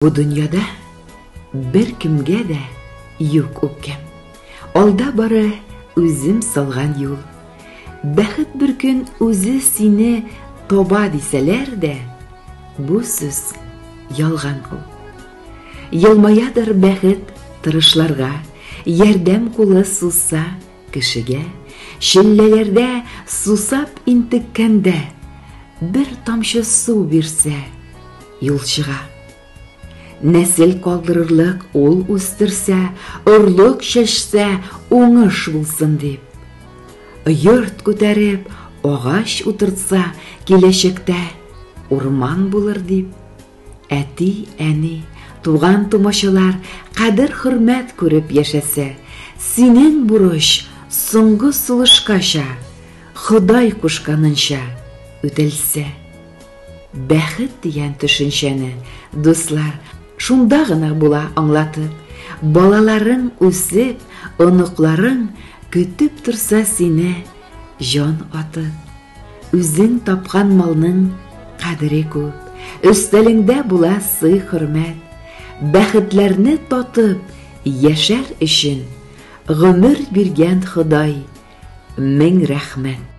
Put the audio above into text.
Bu dünyada bir kimge de yok öpkem. Alda bары özüm salgan yol. Бәхет bir gün özü seni toba deseler de, bu söz yalgan ol. Yılmayadır бәхет tırışlarga, yerdem kulu sussa kişige, şillelerde susap intikkende, bir tamşı su birse yolçıga. Nesil kaldırırlık ol üstürse, ırlık şeşse, oңыш bulsun deyip. Yurt көтәреп, ağaç утыртса, келешекте orman bulur deyip. Әти, әни, туган тумашалар кадір hürmet көріп яшәсә, синең бурыч соңгы сулышкача, Ходай кушканынча үтелсә. Бәхет дигән төшенчәне, дуслар, шунда гына була аңлатып, балаларың үсеп, оныкларың көтүп турса сине жан атып. Үзең тапкан малның кадере күп, өстәлеңдә була сый-хөрмәт. Бәхетләрне татып, яшәр өчен гомер биргән Ходай, мең рәхмәт.